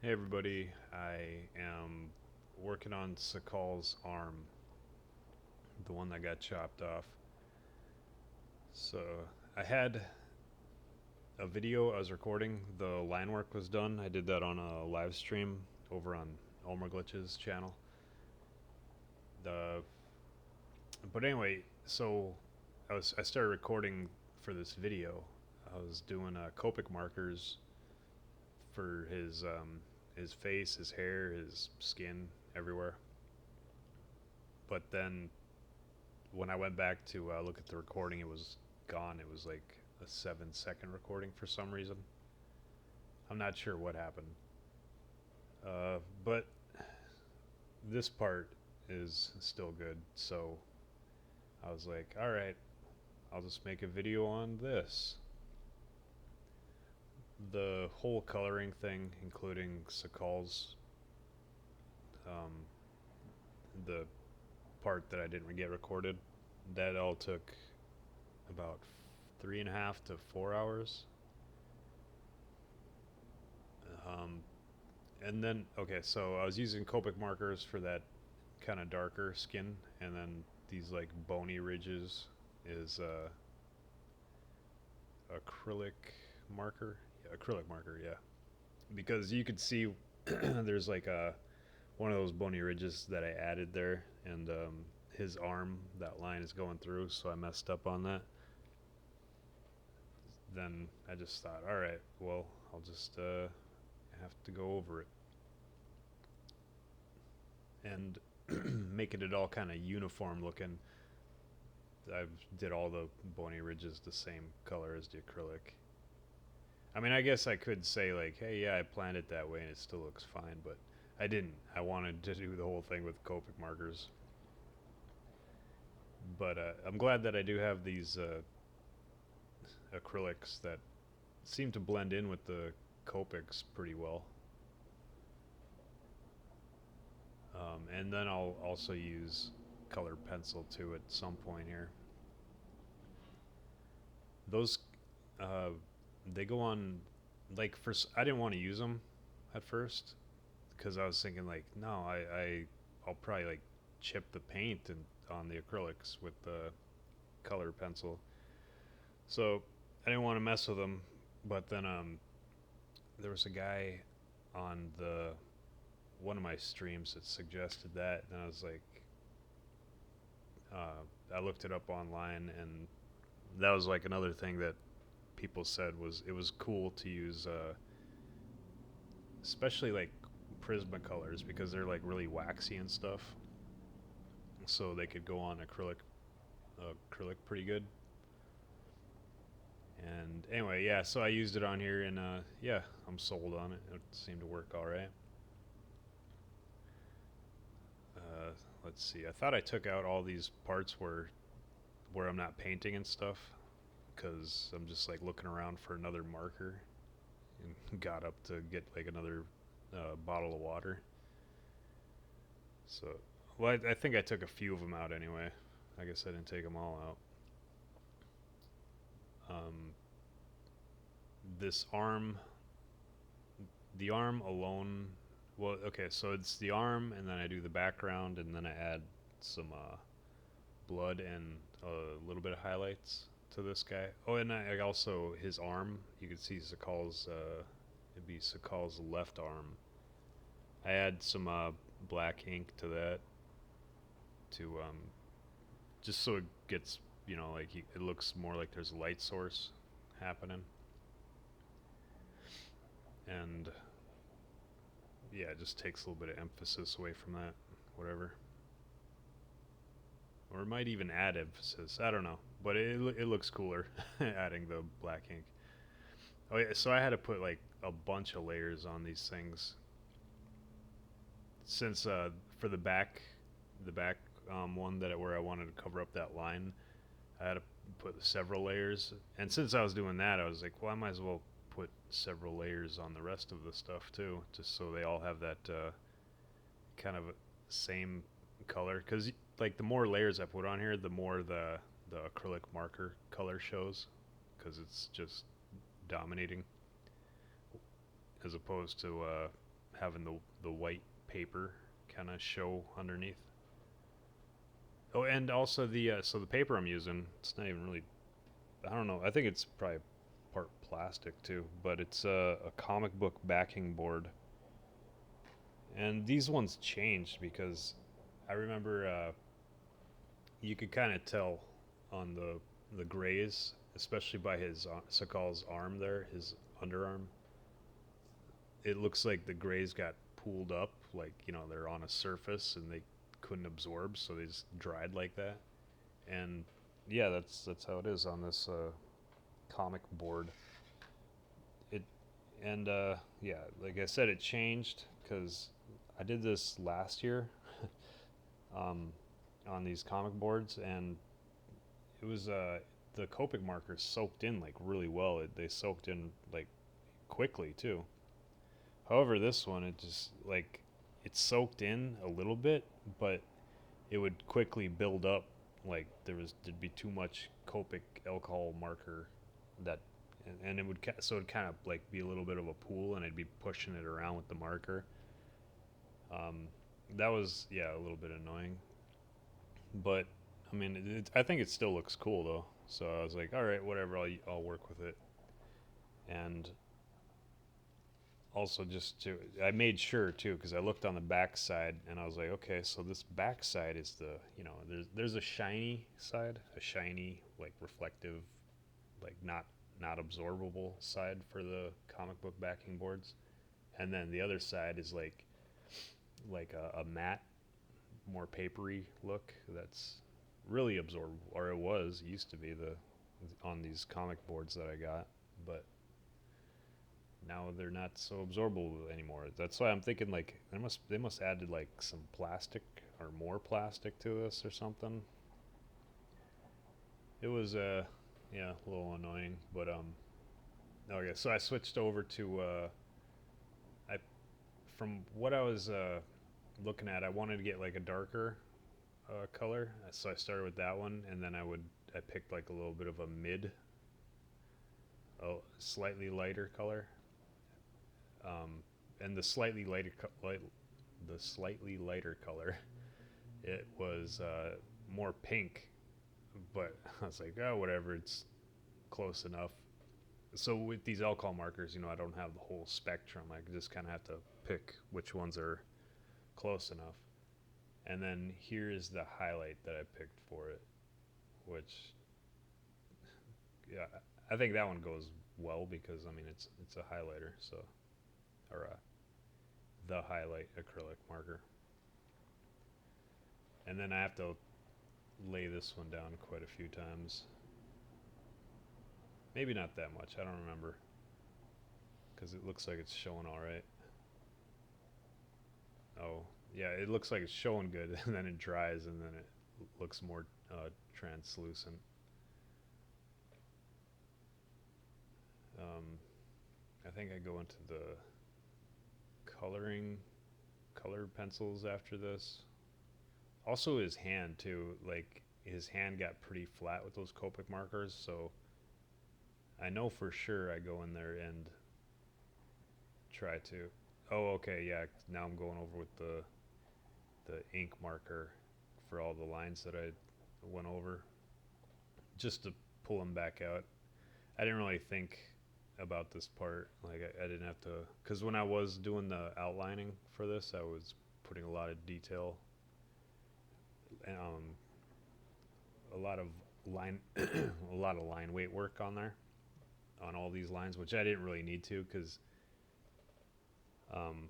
Hey everybody, I am working on Sokol's arm, the one that got chopped off. So I had a video I was recording, the line work was done. I did that on a live stream over on Elmer Glitch's channel. The but anyway, so I started recording for this video. I was doing copic markers for his face, his hair, his skin, everywhere. But then when I went back to look at the recording, it was gone. It was like a 7 second recording for some reason. I'm not sure what happened. But this part is still good. So I was like, all right, I'll just make a video on this. The whole coloring thing, including Sokol's, um, the part that I didn't get recorded, that all took about 3.5 to 4 hours. Um, and then, okay, so I was using copic markers for that kind of darker skin, and then these like bony ridges is acrylic marker. Yeah, acrylic marker, yeah. Because you could see there's like one of those bony ridges that I added there, and his arm, that line is going through, so I messed up on that. Then I just thought, all right, well, I'll just have to go over it and making it all kind of uniform looking. I did all the bony ridges the same color as the acrylic. I mean, I guess I could say like, hey, yeah, I planned it that way and it still looks fine, but I didn't. I wanted to do the whole thing with copic markers. But I'm glad that I do have these acrylics that seem to blend in with the copics pretty well. And then I'll also use colored pencil too at some point here. Those uh, they go on like for I didn't want to use them at first because I was thinking like no I'll probably like chip the paint and on the acrylics with the color pencil, so I didn't want to mess with them. But then there was a guy on the one of my streams that suggested that, and I was like, I looked it up online, and that was like another thing that people said was it was cool to use, especially like Prismacolors because they're like really waxy and stuff, so they could go on acrylic pretty good. And anyway, yeah, so I used it on here, and yeah, I'm sold on it. It seemed to work all right. Uh, let's see. I thought I took out all these parts where I'm not painting and stuff because I'm just like looking around for another marker and got up to get like another bottle of water. So, well, I think I took a few of them out anyway. I guess I didn't take them all out. This arm, the arm alone. Well, okay, so it's the arm, and then I do the background, and then I add some blood and a little bit of highlights to this guy. Oh, and I also his arm. You can see Sokol's. It'd be Sokol's left arm. I add some black ink to that to just so it gets like it looks more like there's a light source happening, and yeah, it just takes a little bit of emphasis away from that. Whatever. Or it might even add emphasis. I don't know, but it looks cooler adding the black ink. Oh yeah, so I had to put like a bunch of layers on these things since for the back one that where I wanted to cover up that line, I had to put several layers. And since I was doing that, I was like, well, I might as well put several layers on the rest of the stuff too, just so they all have that kind of same color. Because like the more layers I put on here, the more the acrylic marker color shows, because it's just dominating, as opposed to having the white paper kind of show underneath. Oh, and also the so the paper I'm using, it's not even really, I don't know. I think it's probably part plastic too, but it's a comic book backing board. And these ones changed because I remember you could kind of tell on the grays, especially by his Sokol's arm there, his underarm. It looks like the grays got pooled up, like they're on a surface and they couldn't absorb, so they just dried like that. And yeah, that's how it is on this comic board. It and yeah, like I said, it changed because I did this last year um, on these comic boards, and it was the copic markers soaked in like really well. They soaked in like quickly too. However, this one it just like it soaked in a little bit, but it would quickly build up. Like there'd be too much copic alcohol marker that, and it would so it'd kind of like be a little bit of a pool, and I'd be pushing it around with the marker. Um, that was yeah a little bit annoying, but I mean I think it still looks cool though. So I was like, all right, whatever, I'll work with it. And also just to I made sure too because I looked on the back side and I was like, okay, so this back side is the there's a shiny side, a shiny like reflective, like not absorbable side for the comic book backing boards, and then the other side is like a matte, more papery look that's really absorbable, or it used to be the on these comic boards that I got, but now they're not so absorbable anymore. That's why I'm thinking like they must added like some plastic or more plastic to this or something. It was yeah a little annoying, but okay. So I switched over to I from what I was looking at, I wanted to get like a darker color, so I started with that one, and then I picked like a little bit of a slightly lighter color. And the slightly lighter color, it was more pink, but I was like, oh, whatever, it's close enough. So with these alcohol markers, I don't have the whole spectrum. I just kind of have to pick which ones are close enough. And then here is the highlight that I picked for it, which yeah, I think that one goes well because I mean it's a highlighter, so or the highlight acrylic marker. And then I have to lay this one down quite a few times. Maybe not that much, I don't remember, because it looks like it's showing all right. Oh, yeah, it looks like it's showing good, and then it dries, and then it looks more translucent. Um, I think I go into the color pencils after this. Also his hand too, like his hand got pretty flat with those copic markers, so I know for sure I go in there and try to oh okay yeah now I'm going over with the ink marker for all the lines that I went over just to pull them back out. I didn't really think about this part, like I didn't have to, because when I was doing the outlining for this I was putting a lot of detail, um, a lot of line a lot of line weight work on there on all these lines, which I didn't really need to because um,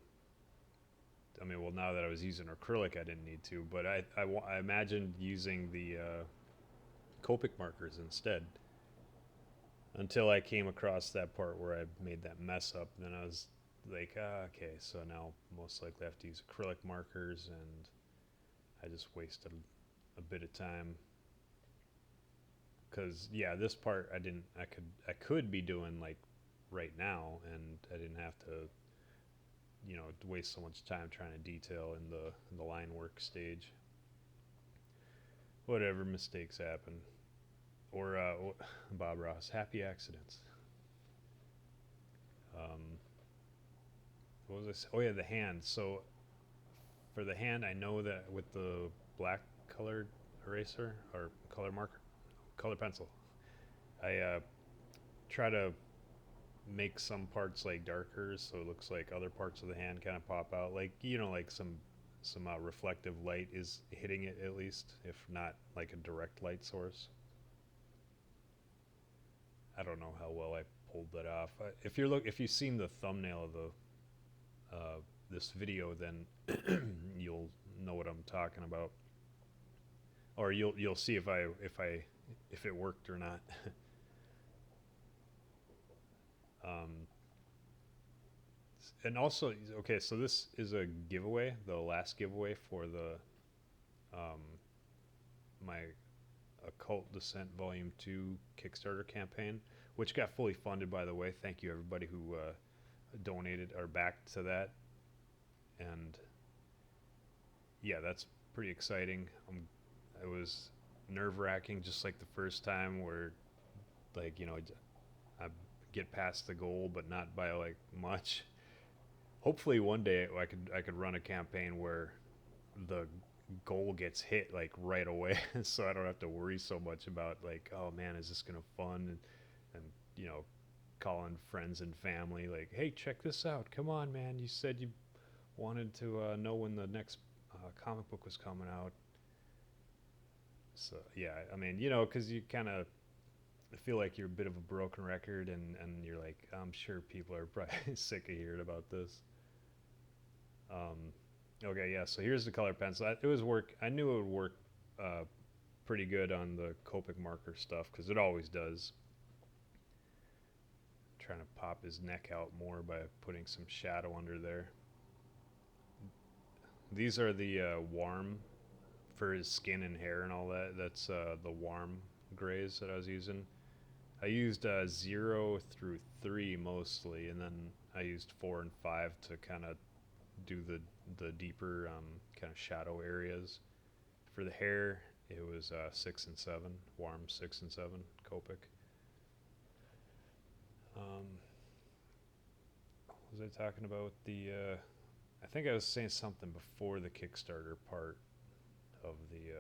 I mean, well, now that I was using acrylic, I didn't need to, but I imagined using the Copic markers instead until I came across that part where I made that mess up. Then I was like, okay, so now most likely I have to use acrylic markers, and I just wasted a bit of time. Because yeah, this part I could be doing like right now, and I didn't have to waste so much time trying to detail in the line work stage. Whatever, mistakes happen. Or Bob Ross, happy accidents. Um, what was this? Oh yeah, the hand. So for the hand, I know that with the black colored eraser or color marker, color pencil, I try to make some parts like darker so it looks like other parts of the hand kind of pop out, like like some reflective light is hitting it at least, if not like a direct light source. I don't know how well I pulled that off. If you've seen the thumbnail of the this video, then you'll know what I'm talking about, or you'll see if it worked or not. um, and also, okay, so this is a giveaway, the last giveaway for the um, my Occult Descent Volume 2 Kickstarter campaign, which got fully funded, by the way. Thank you, everybody who donated or backed to that. And yeah, that's pretty exciting. It was nerve wracking, just like the first time, where, like, I get past the goal, but not by like much. Hopefully, one day I could run a campaign where the goal gets hit like right away, so I don't have to worry so much about like, oh man, is this gonna fun, and you know calling friends and family like, hey, check this out, come on man, you said you wanted to know when the next comic book was coming out. So yeah, I mean, because you kind of feel like you're a bit of a broken record, and you're like, I'm sure people are probably sick of hearing about this. um, Okay, yeah. So here's the color pencil. It was work. I knew it would work uh, pretty good on the copic marker stuff because it always does. I'm trying to pop his neck out more by putting some shadow under there. These are the warm for his skin and hair and all that. That's the warm grays that I was using. I used 0 through 3 mostly, and then I used 4 and 5 to kind of do the deeper kind of shadow areas. For the hair, it was 6 and 7, warm 6 and 7 Copic. Um, what was I talking about? I think I was saying something before the Kickstarter part of the.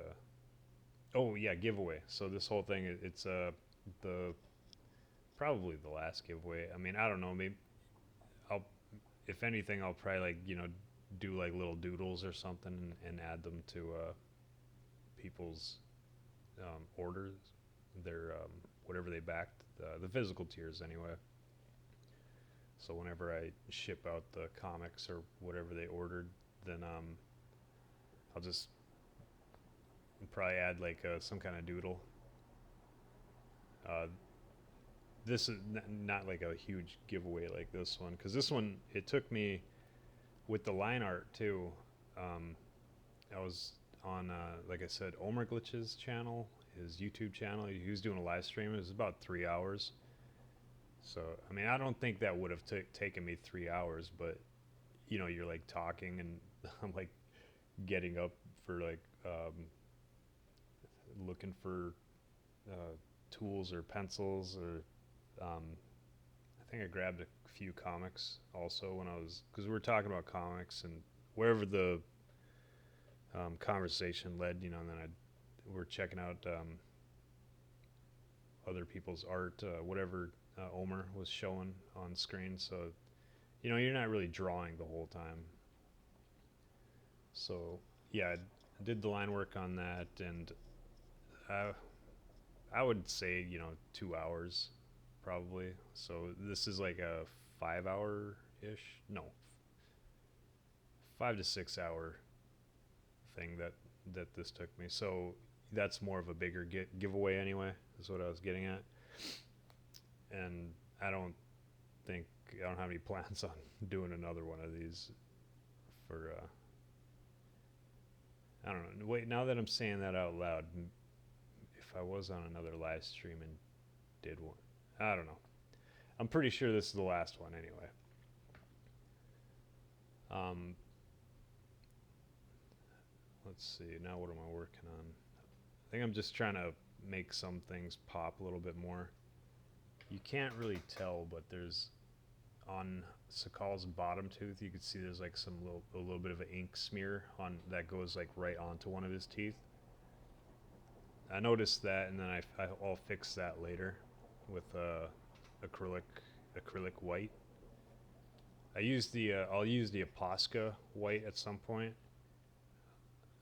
Oh yeah, giveaway. So this whole thing, it's the probably the last giveaway. I mean, I don't know. Maybe I'll, if anything, I'll probably like do like little doodles or something, and add them to people's orders, their whatever they backed, the physical tiers anyway. So whenever I ship out the comics or whatever they ordered, then I'll just probably add like some kind of doodle. Uh, this is not like a huge giveaway like this one, because this one, it took me with the line art too. Um, I was on, like I said, Omer Glitch's channel, his YouTube channel. He was doing a live stream. It was about 3 hours. So, I mean, I don't think that would have taken me 3 hours, but you're like talking, and I'm like getting up for like looking for tools or pencils, or I think I grabbed a few comics also when I was, because we were talking about comics, and wherever the conversation led, and then we're checking out other people's art, whatever Omer was showing on screen. So, you're not really drawing the whole time. So, yeah, I did the line work on that, and I would say, 2 hours probably. So this is like a 5 hour ish, no, 5 to 6 hour thing that this took me. So that's more of a bigger giveaway anyway, is what I was getting at. And I don't have any plans on doing another one of these for I don't know. Wait, now that I'm saying that out loud, if I was on another live stream and did one, I don't know. I'm pretty sure this is the last one anyway. Let's see. Now what am I working on? I think I'm just trying to make some things pop a little bit more. You can't really tell, but there's on Sokol's bottom tooth, you can see there's like a little bit of an ink smear on that goes like right onto one of his teeth. I noticed that, and then I'll fix that later with acrylic acrylic white. I'll use the Posca white at some point.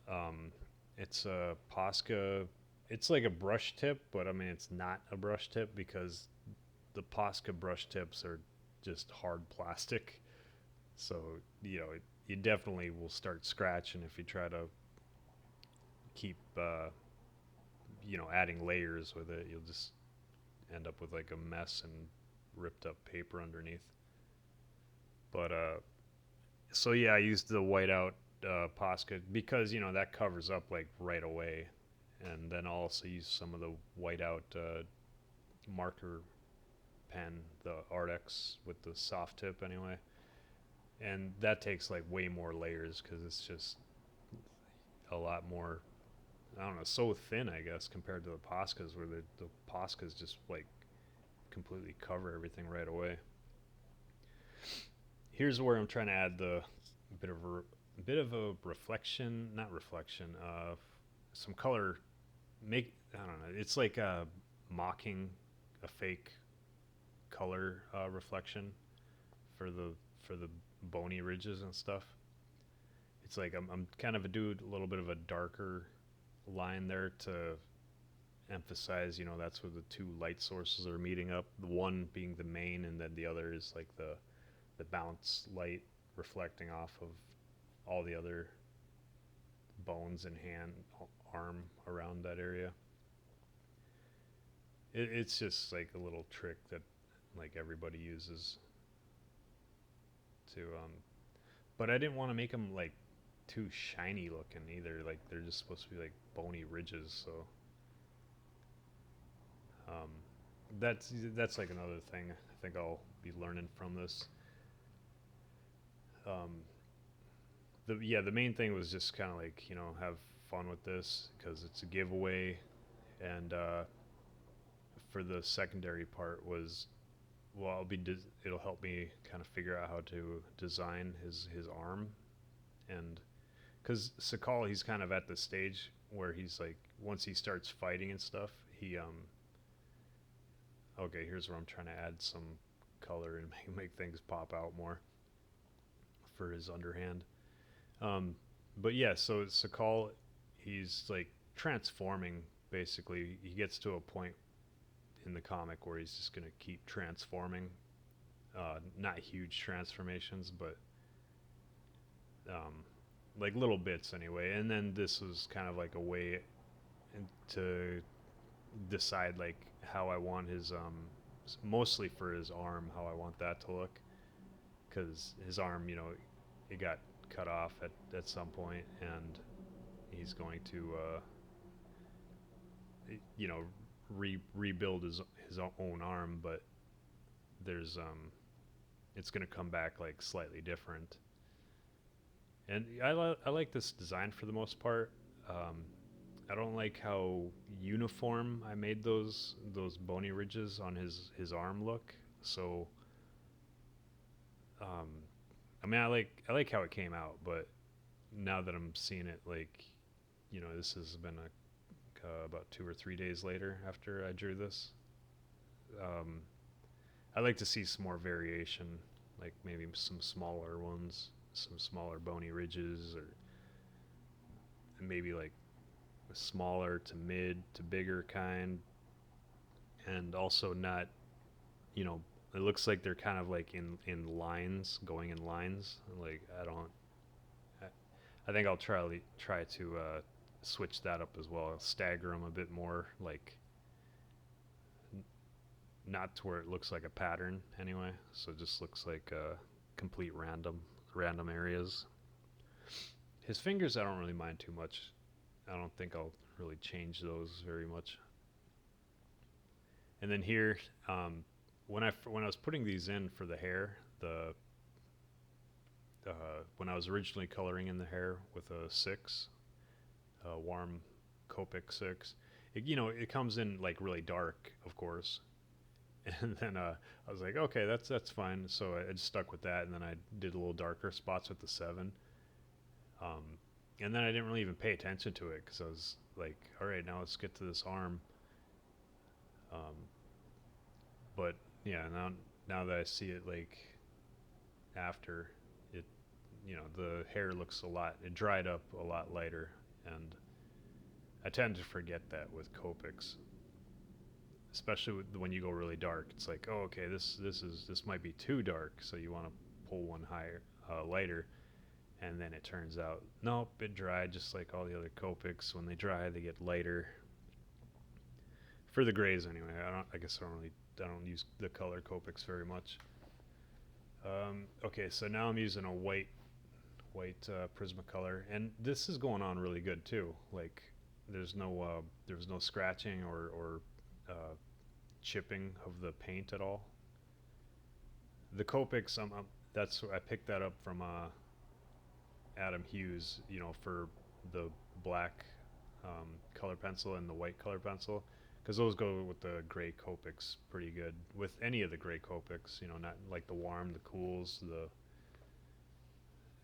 Um, it's a Posca. It's like a brush tip, but I mean it's not a brush tip because the Posca brush tips are just hard plastic. So you definitely will start scratching if you try to keep adding layers with it. You'll just end up with like a mess and ripped up paper underneath. But so yeah, I used the whiteout Posca because that covers up like right away, and then I'll also use some of the whiteout marker pen, the Artex with the soft tip anyway, and that takes like way more layers because it's just a lot more. I don't know, so thin I guess compared to the Poscas, where the Poscas just like completely cover everything right away. Here's where I'm trying to add the bit of a reflection, not reflection, some color. I don't know. It's like mocking a fake color reflection for the bony ridges and stuff. It's like I'm kind of a little bit of a darker line there to emphasize, that's where the two light sources are meeting up. The one being the main, and then the other is like the bounce light reflecting off of all the other bones and hand, arm around that area. It's just like a little trick that like everybody uses to but I didn't want to make them like too shiny looking either. Like they're just supposed to be like bony ridges, so um, that's like another thing I think I'll be learning from this. Um, the main thing was just kind of like have fun with this because it's a giveaway, and for the secondary part was well it'll help me kind of figure out how to design his arm, and because Sokol, he's kind of at the stage where he's like once he starts fighting and stuff, he okay, here's where I'm trying to add some color and make things pop out more for his underhand. Um, but yeah, so Sokol, he's like transforming basically. He gets to a point in the comic where he's just going to keep transforming. Not huge transformations, but um, like little bits anyway. And then this was kind of like a way to decide like how I want his mostly for his arm, how I want that to look, because his arm, it got cut off at some point, and he's going to you know rebuild his own arm, but there's it's going to come back like slightly different. And I like this design for the most part. Um, I don't like how uniform I made those bony ridges on his arm look. So, um, I mean, I like how it came out, but now that I'm seeing it, like, this has been about 2 or 3 days later after I drew this. Um, I like to see some more variation, like maybe some smaller ones, some smaller bony ridges, or maybe like a smaller to mid to bigger kind, and also not, you know, it looks like they're kind of like in lines, going in lines. Like I don't, I, I think I'll try to switch that up as well. I'll stagger them a bit more, like not to where it looks like a pattern anyway. So it just looks like complete random areas. His fingers, I don't really mind too much. I don't think I'll really change those very much. And then here, when I was putting these in for the hair, the when I was originally coloring in the hair with a 6, warm copic 6, it comes in like really dark, of course, And then I was like, okay, that's fine. So I just stuck with that, and then I did a little darker spots with the 7. Um, and then I didn't really even pay attention to it because I was like, all right, now let's get to this arm. Um, but yeah, now that I see it like after it, the hair looks it dried up a lot lighter, and I tend to forget that with Copics, especially when you go really dark. It's like, oh, okay, this might be too dark, so you want to pull one higher, lighter, and then it turns out, nope, it dried just like all the other Copics. When they dry, they get lighter. For the grays, anyway. I guess I don't use the color Copics very much. Okay, so now I'm using a white Prismacolor, and this is going on really good too. Like, there's no scratching or uh, chipping of the paint at all. The Copics, I picked that up from Adam Hughes, for the black color pencil and the white color pencil, because those go with the gray Copics pretty good. With any of the gray Copics, not like the warm, the cools,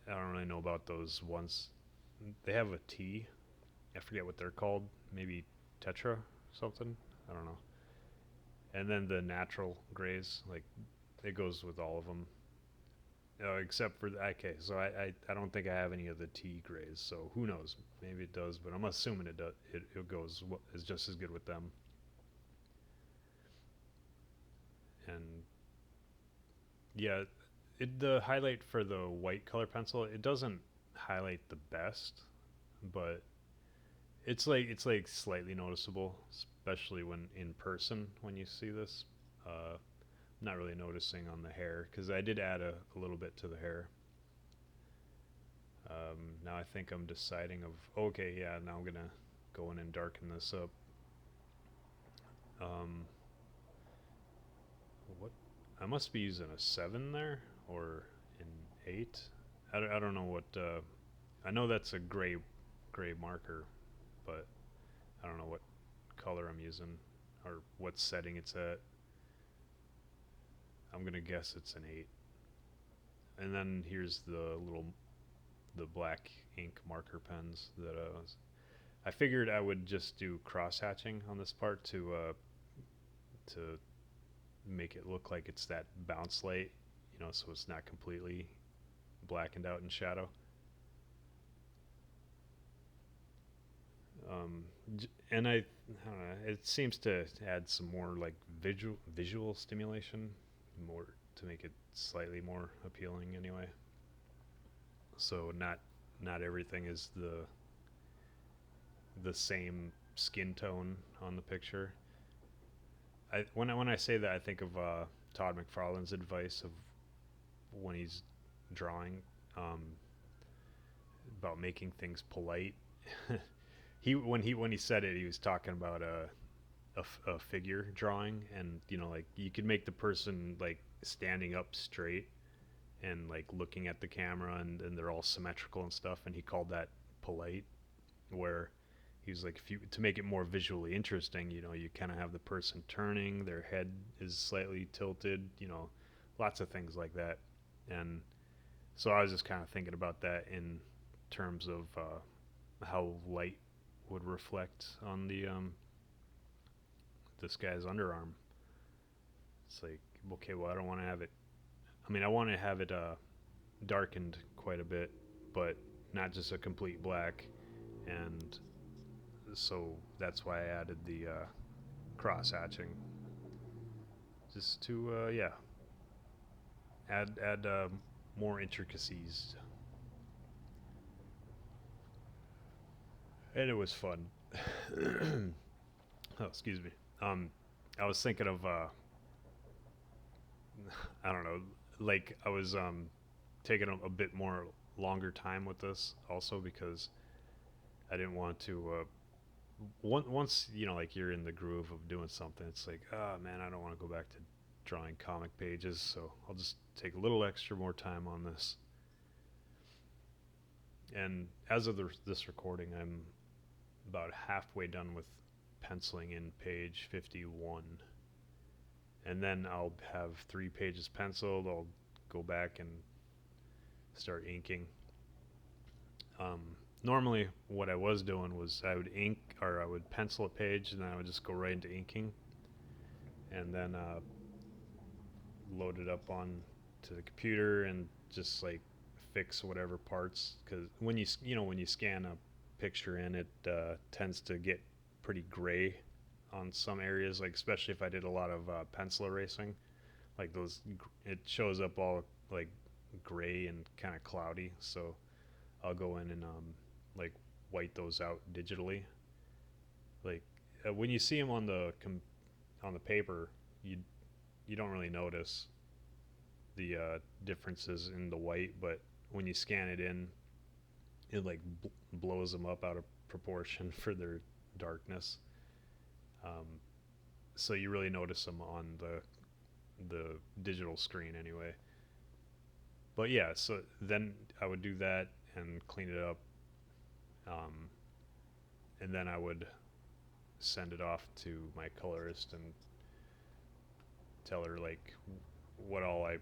I don't really know about those ones. They have a T. I forget what they're called. Maybe Tetra something. I don't know. And then the natural grays, like it goes with all of them, except for okay. So I don't think I have any of the T grays. So who knows? Maybe it does, but I'm assuming it does. It goes is just as good with them. And yeah, the highlight for the white color pencil, it doesn't highlight the best, but it's like slightly noticeable, especially when in person when you see this. Not really noticing on the hair because I did add a little bit to the hair. Now I think I'm deciding of okay, yeah. Now I'm gonna go in and darken this up. Um, what I must be using a 7 there or an 8. I don't know what. I know that's a gray marker, but I don't know what color I'm using or what setting it's at. I'm gonna guess it's an 8. And then here's the black ink marker pens that I figured I would just do cross hatching on this part to make it look like it's that bounce light, so it's not completely blackened out in shadow. Um, and I don't know, it seems to add some more like visual stimulation, more to make it slightly more appealing anyway. So not everything is the same skin tone on the picture. When I say that, I think of Todd McFarlane's advice of when he's drawing, um, about making things polite. When he said it, he was talking about a figure drawing, and like you could make the person like standing up straight and like looking at the camera, and they're all symmetrical and stuff, and he called that polite, where he was like, if you to make it more visually interesting, you kind of have the person turning, their head is slightly tilted, lots of things like that. And so I was just kind of thinking about that in terms of how light would reflect on this guy's underarm. It's like, okay, well, I don't want to have it. I mean, I want to have it darkened quite a bit, but not just a complete black. And so that's why I added the cross hatching, just to yeah, add more intricacies. And it was fun. Oh, excuse me. I was thinking of I don't know, like I was taking a bit more longer time with this also because I didn't want to. Once like you're in the groove of doing something, it's like, oh man, I don't want to go back to drawing comic pages, so I'll just take a little extra more time on this. And as of this recording, I'm about halfway done with penciling in page 51. and then I'll have 3 pages penciled. I'll go back and start inking. Um, Normally, what I was doing was I would ink or I would pencil a page, and then I would just go right into inking, and then load it up on to the computer and just like fix whatever parts. Because when when you scan a picture in, it tends to get pretty gray on some areas, like especially if I did a lot of pencil erasing, like it shows up all like gray and kind of cloudy. So I'll go in and like white those out digitally. Like when you see them on on the paper, you don't really notice the differences in the white, but when you scan it in, it like blows them up out of proportion for their darkness. Um, so you really notice them on the digital screen anyway. But yeah, so then I would do that and clean it up, um, and then I would send it off to my colorist and tell her like what all I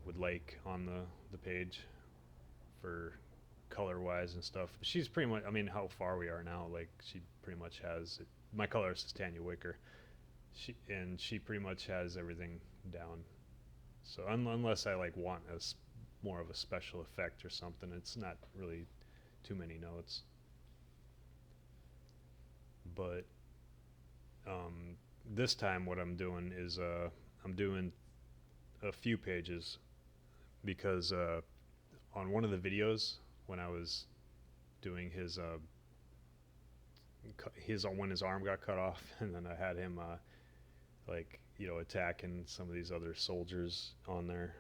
would like on the page for color wise and stuff. She's pretty much, I mean, how far we are now, like she pretty much has it. My colorist is Tanya Wicker. She pretty much has everything down. So unless I like want more of a special effect or something, it's not really too many notes. But this time, what I'm doing is I'm doing a few pages because on one of the videos when I was doing his when his arm got cut off, and then I had him like attacking some of these other soldiers on there.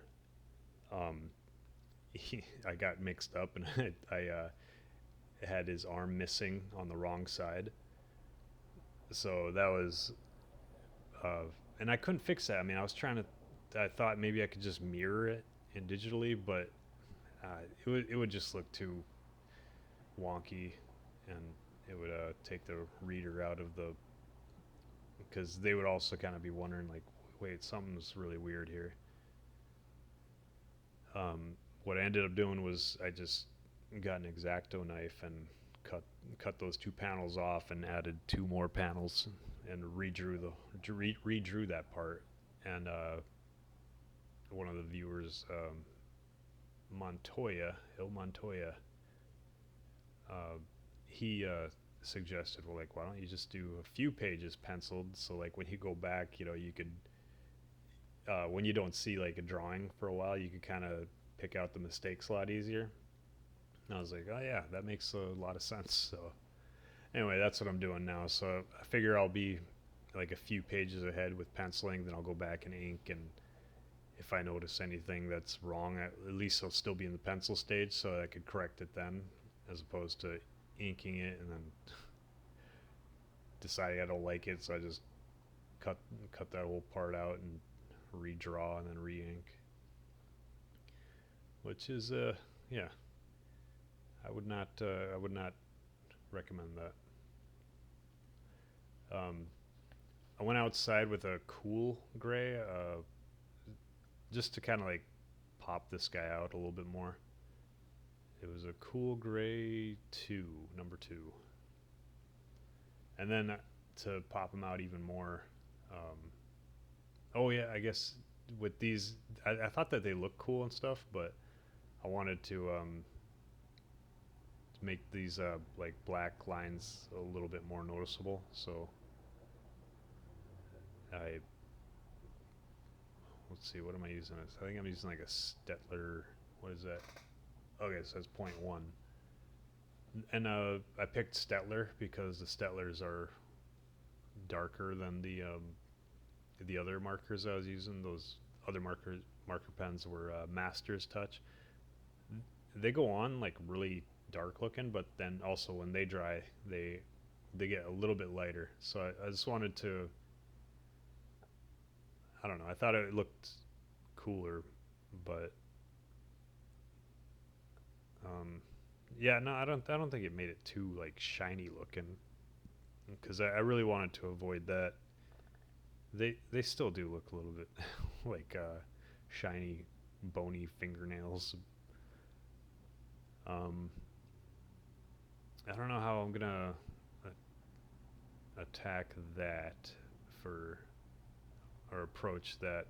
Um, I got mixed up and I had his arm missing on the wrong side, so that was and I couldn't fix that. I mean, I thought maybe I could just mirror it in digitally, but it would just look too wonky, and it would take the reader out of because they would also kind of be wondering like, wait, something's really weird here. What I ended up doing was I just got an X-Acto knife and cut those 2 panels off and added 2 more panels and redrew that part. And one of the viewers, Hill Montoya, he suggested, well, like, why don't you just do a few pages penciled, so like when you go back, you could when you don't see like a drawing for a while, you could kind of pick out the mistakes a lot easier. And I was like, oh yeah, that makes a lot of sense. So anyway, that's what I'm doing now. So I figure I'll be like a few pages ahead with penciling, then I'll go back and ink, and if I notice anything that's wrong, at least I'll still be in the pencil stage, so I could correct it then, as opposed to inking it and then deciding I don't like it, so I just cut that whole part out and redraw and then re-ink, which is yeah, I would not recommend that. I went outside with a cool gray just to kind of like pop this guy out a little bit more. It was a cool gray 2, number 2, and then to pop them out even more. Oh yeah, I guess with these, I thought that they looked cool and stuff, but I wanted to make these like black lines a little bit more noticeable. So let's see, what am I using? I think I'm using like a Stettler. What is that? Okay, it says 0.1. And I picked Stettler because the Stettlers are darker than the other markers I was using. Those other marker pens were Master's Touch. They go on like really dark looking, but then also when they dry, they get a little bit lighter. So I just wanted to, I don't know, I thought it looked cooler, but yeah, no, I don't think it made it too like shiny looking, because I really wanted to avoid that. They still do look a little bit like shiny, bony fingernails. Um, I don't know how I'm gonna attack that for or approach that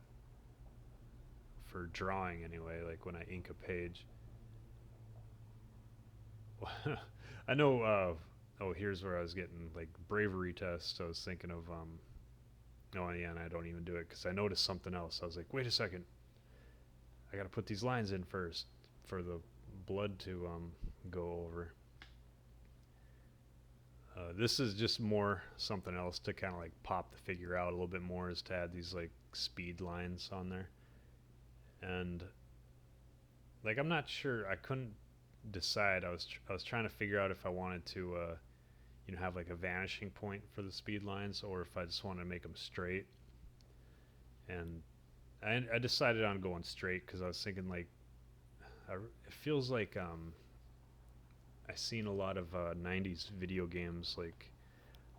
for drawing anyway. Like when I ink a page, I know. Oh, here's where I was getting like bravery test. I was thinking of oh yeah, and I don't even do it because I noticed something else. I was like, wait a second, I gotta put these lines in first for the blood to go over. This is just more something else to kind of like pop the figure out a little bit more, is to add these like speed lines on there. And like I'm not sure, I couldn't decide. I was trying to figure out if I wanted to have like a vanishing point for the speed lines, or if I just want to make them straight. And I decided on going straight because I was thinking like it feels like I seen a lot of 90s video games. Like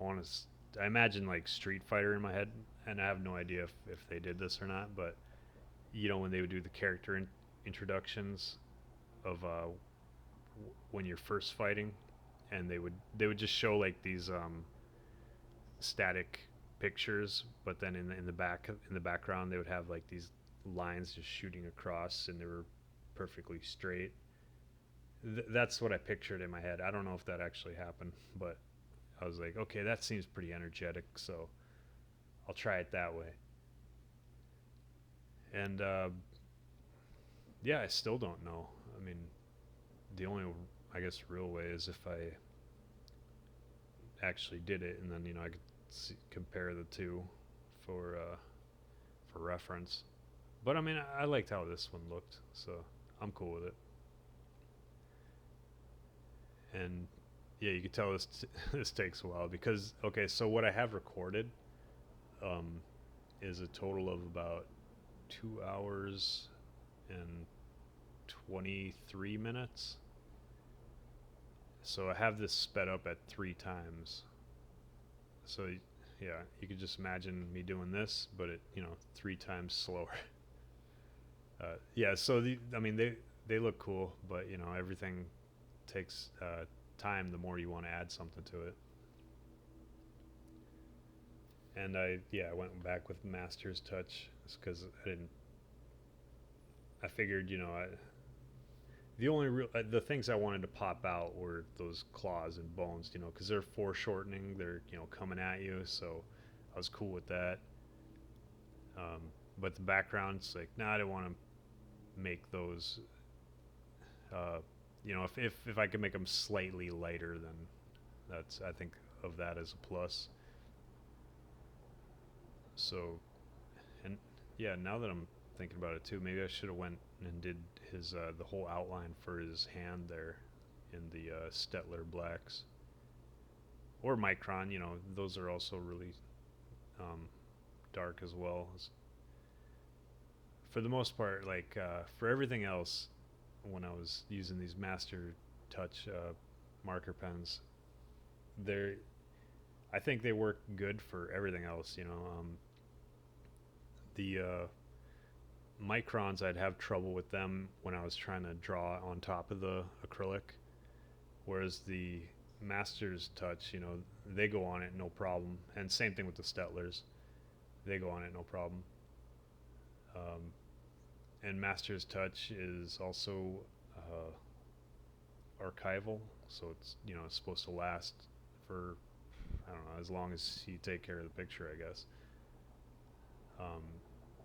I imagine like Street Fighter in my head, and I have no idea if they did this or not, but when they would do the character introductions of when you're first fighting, and they would just show like these static pictures, but then in the background they would have like these lines just shooting across, and they were perfectly straight. That's what I pictured in my head. I don't know if that actually happened, but I was like, okay, that seems pretty energetic, so I'll try it that way. And yeah, I still don't know. I mean, the only, I guess, real way is if I actually did it, and then I could compare the two for reference. But I mean, I liked how this one looked, so I'm cool with it. And yeah, you can tell this takes a while because okay, so what I have recorded um, is a total of about 2 hours and 23 minutes. So I have this sped up at 3 times. So yeah, you could just imagine me doing this, but it 3 times slower. Yeah, so I mean they look cool, but everything takes time the more you want to add something to it. And I went back with Master's Touch because I figured the only real the things I wanted to pop out were those claws and bones, because they're foreshortening, they're coming at you, so I was cool with that. Um, but the background's like, nah, I didn't want to make those. Uh, if I could make them slightly lighter, then I think of that as a plus. So, and yeah, now that I'm thinking about it too, maybe I should have went and did his the whole outline for his hand there in the Stettler blacks or Micron. Those are also really um, dark as well. For the most part, like for everything else, when I was using these Master Touch marker pens, they're I think they work good for everything else. The microns, I'd have trouble with them when I was trying to draw on top of the acrylic, whereas the Master's Touch, they go on it no problem. And same thing with the Stettlers, they go on it no problem. Um, and Master's Touch is also archival, so it's supposed to last for I don't know as long as you take care of the picture, I guess. Um,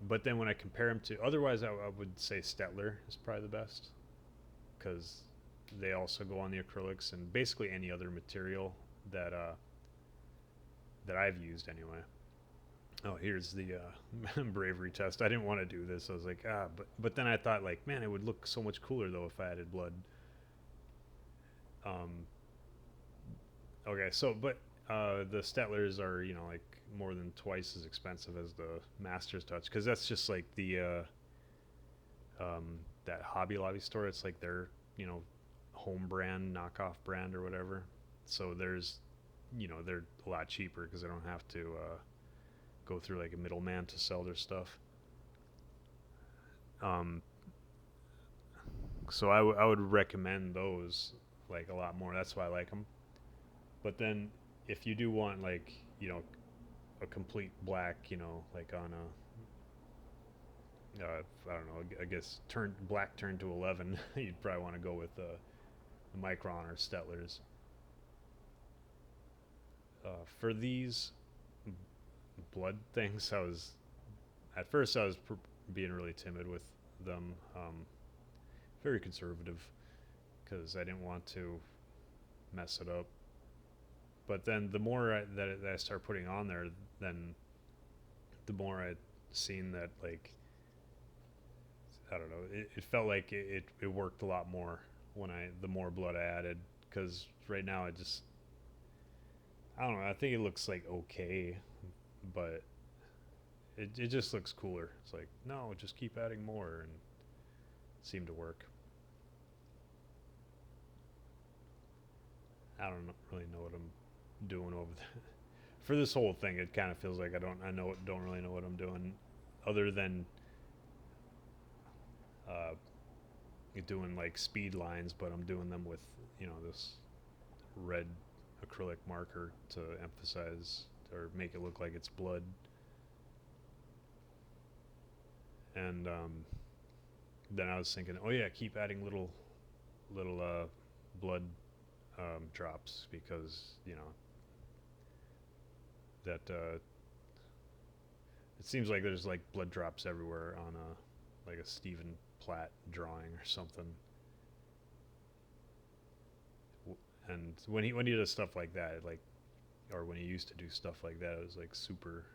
but then when I compare them to, otherwise I would say Stettler is probably the best because they also go on the acrylics and basically any other material that that I've used anyway. Oh, here's the bravery test. I didn't want to do this. I was like, but then I thought like, man, it would look so much cooler though if I added blood. Um, okay, so but the Stettlers are like more than twice as expensive as the Master's Touch because that's just like the that Hobby Lobby store. It's like their home brand, knockoff brand or whatever. So they're a lot cheaper because I don't have to go through like a middleman to sell their stuff. Um, so I would recommend those like a lot more. That's why I like them. But then if you do want like, you know, a complete black, you know, like on a I don't know, I guess black turned to 11, you'd probably want to go with the Micron or Stettlers. For these blood things, at first I was being really timid with them, very conservative, because I didn't want to mess it up. But then the more that I start putting on there, then the more I seen that, like, I don't know, it felt like it worked a lot more the more blood I added, because right now I don't know, I think it looks like okay, but it just looks cooler. It's like, no, just keep adding more, and it seemed to work. I don't really know what I'm doing over there. For this whole thing, it kind of feels like don't really know what I'm doing, other than uh, doing like speed lines, but I'm doing them with, you know, this red acrylic marker to emphasize or make it look like it's blood. And then I was thinking, oh yeah, keep adding little blood drops, because you know that it seems like there's like blood drops everywhere on like a Stephen Platt drawing or something. And when he does stuff like that, or when he used to do stuff like that, it was like super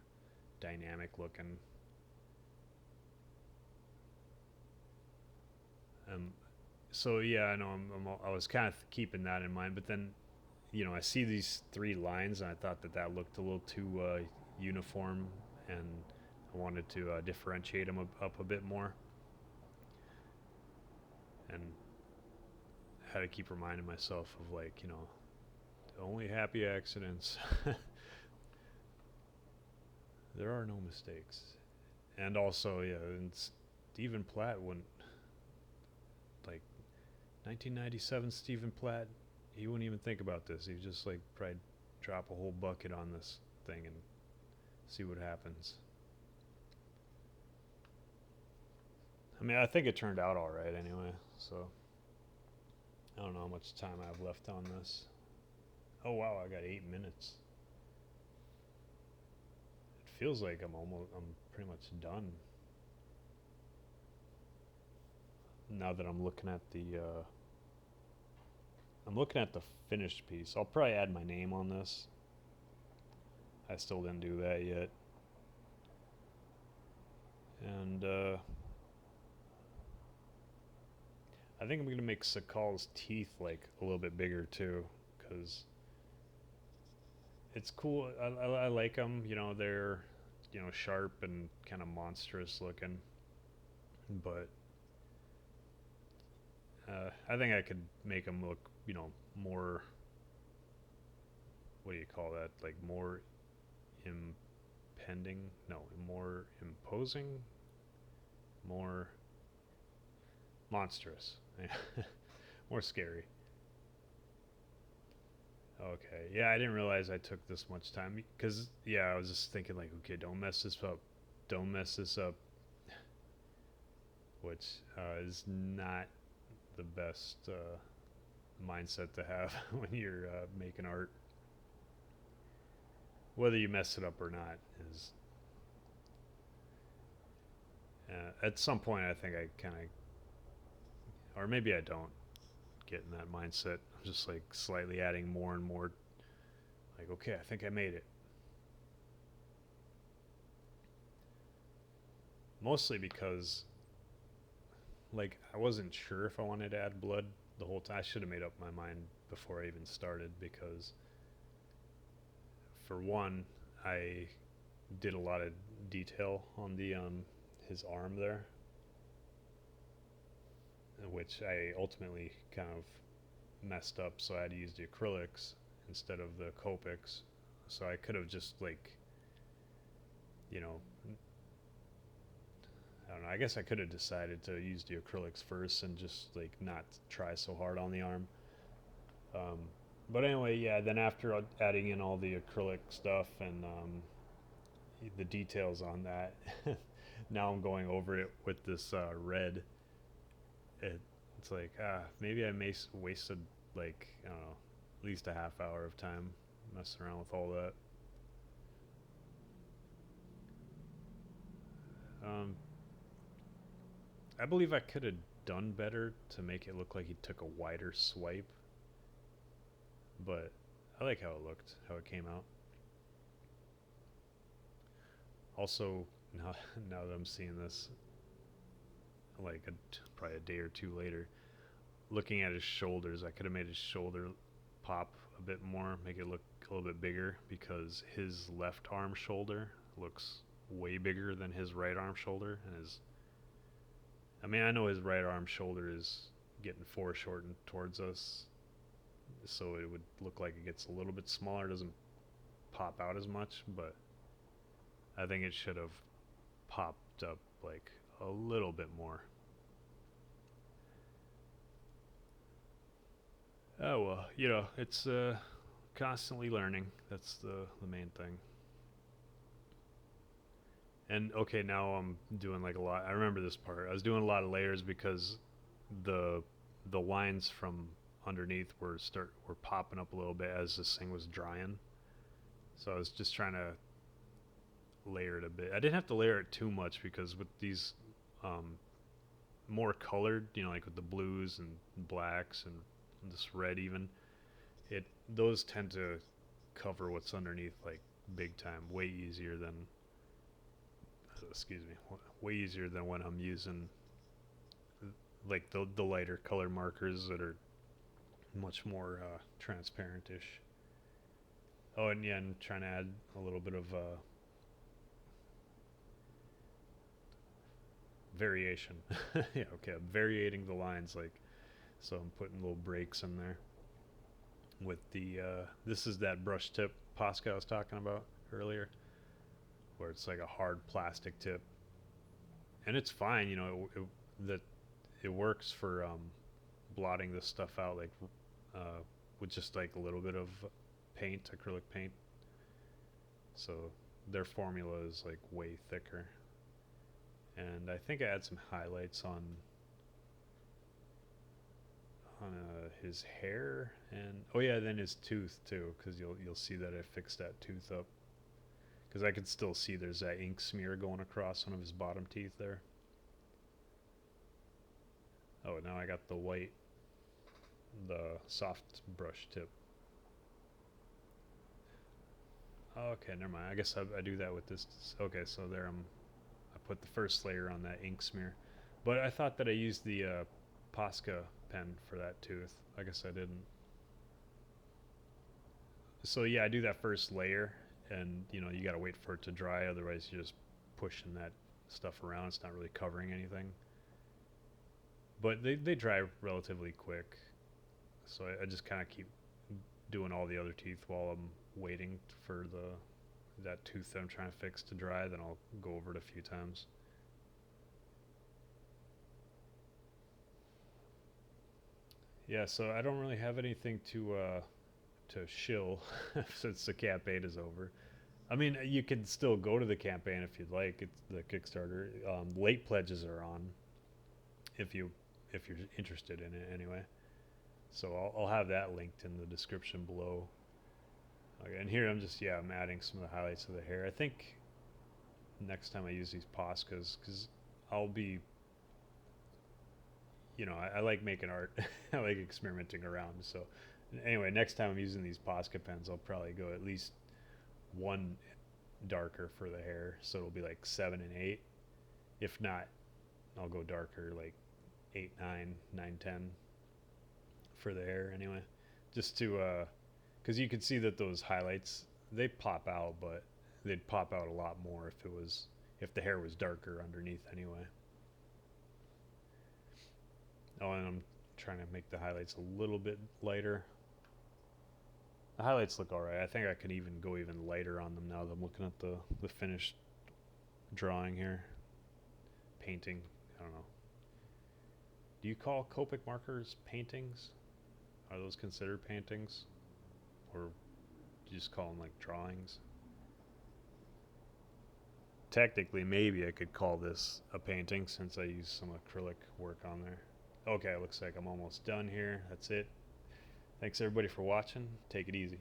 dynamic looking. Um, so yeah, I know I was kind of keeping that in mind, but then, you know, I see these three lines, and I thought that looked a little too uniform, and I wanted to differentiate them up a bit more, and I had to keep reminding myself of, like, you know, only happy accidents. There are no mistakes. And also, yeah, and Stephen Platt wouldn't, like, 1997 Stephen Platt, he wouldn't even think about this. He'd just like probably drop a whole bucket on this thing and see what happens. I mean, I think it turned out all right anyway. So I don't know how much time I have left on this. Oh wow, I got 8 minutes. It feels like I'm pretty much done. Now that I'm looking at the finished piece. I'll probably add my name on this. I still didn't do that yet. And I think I'm going to make Sokol's teeth like a little bit bigger too, because it's cool. I like them. You know, they're, you know, sharp and kind of monstrous looking. But I think I could make them look, you know, more, what do you call that? Like more impending? No, more imposing? More monstrous. More scary. Okay. Yeah, I didn't realize I took this much time, because yeah, I was just thinking like, okay, don't mess this up. Don't mess this up, which is not the best mindset to have when you're making art. Whether you mess it up or not is at some point I think I kind of, or maybe I don't get in that mindset. I'm just like slightly adding more and more, like, okay, I think I made it. Mostly because, like, I wasn't sure if I wanted to add blood the whole time. I should have made up my mind before I even started, because for one, I did a lot of detail on the his arm there, which I ultimately kind of messed up, so I had to use the acrylics instead of the copics. So I could have just like you know, I don't know. I guess I could have decided to use the acrylics first and just like not try so hard on the arm. Um, but anyway, yeah. Then after adding in all the acrylic stuff and the details on that, now I'm going over it with this red. It, it's like maybe wasted like I don't know, at least a half hour of time messing around with all that. Um, I believe I could have done better to make it look like he took a wider swipe, but I like how it looked, how it came out. Also, now now that I'm seeing this, like probably a day or two later, looking at his shoulders, I could have made his shoulder pop a bit more, make it look a little bit bigger because his left arm shoulder looks way bigger than his right arm shoulder, and his I mean, I know his right arm shoulder is getting foreshortened towards us, so it would look like it gets a little bit smaller, doesn't pop out as much, but I think it should have popped up like a little bit more. Oh well, it's constantly learning. That's the main thing. And okay, now I'm doing like a lot. I remember this part. I was doing a lot of layers because the the lines from underneath were popping up a little bit as this thing was drying. So I was just trying to layer it a bit. I didn't have to layer it too much because with these um, more colored, like with the blues and blacks and this red even, it those tend to cover what's underneath like big time, way easier than excuse me, way easier than when I'm using like the lighter color markers that are much more transparent-ish. Oh, and yeah, and trying to add a little bit of variation. Yeah, okay, I'm variating the lines like so. I'm putting little breaks in there with the. This is that brush tip Posca I was talking about earlier, where it's like a hard plastic tip, and it's fine. That it works for blotting this stuff out like uh, with just like a little bit of paint, acrylic paint. So their formula is like way thicker. And I think I had some highlights on his hair and oh yeah, then his tooth too, because you'll see that I fixed that tooth up because I could still see there's that ink smear going across one of his bottom teeth there. Oh, now I got the soft brush tip. Oh, okay, never mind. I guess I do that with this. Okay, so there I put the first layer on that ink smear, but I thought that I used the Posca pen for that tooth. I guess I didn't. So yeah, I do that first layer, and you gotta wait for it to dry. Otherwise, you're just pushing that stuff around. It's not really covering anything. But they dry relatively quick, so I just kind of keep doing all the other teeth while I'm waiting for that tooth that I'm trying to fix to dry. Then I'll go over it a few times. Yeah, so I don't really have anything to shill since the campaign is over. I mean, you can still go to the campaign if you'd like. It's the Kickstarter. Late pledges are on if you're interested in it anyway. So I'll have that linked in the description below. Okay, and here I'm adding some of the highlights of the hair. I think next time I use these Poscas, because I'll be, I like making art. I like experimenting around. So anyway, next time I'm using these Posca pens, I'll probably go at least one darker for the hair. So it'll be like 7 and 8. If not, I'll go darker like 8, 9, 9, 10 for the hair anyway. Just to, because you can see that those highlights, they pop out, but they'd pop out a lot more if the hair was darker underneath anyway. Oh, and I'm trying to make the highlights a little bit lighter. The highlights look alright. I think I could even go even lighter on them now that I'm looking at the finished drawing here. Painting. I don't know. Do you call copic markers paintings? Are those considered paintings? Or do you just call them like drawings? Technically, maybe I could call this a painting since I used some acrylic work on there. Okay, looks like I'm almost done here. That's it. Thanks everybody for watching. Take it easy.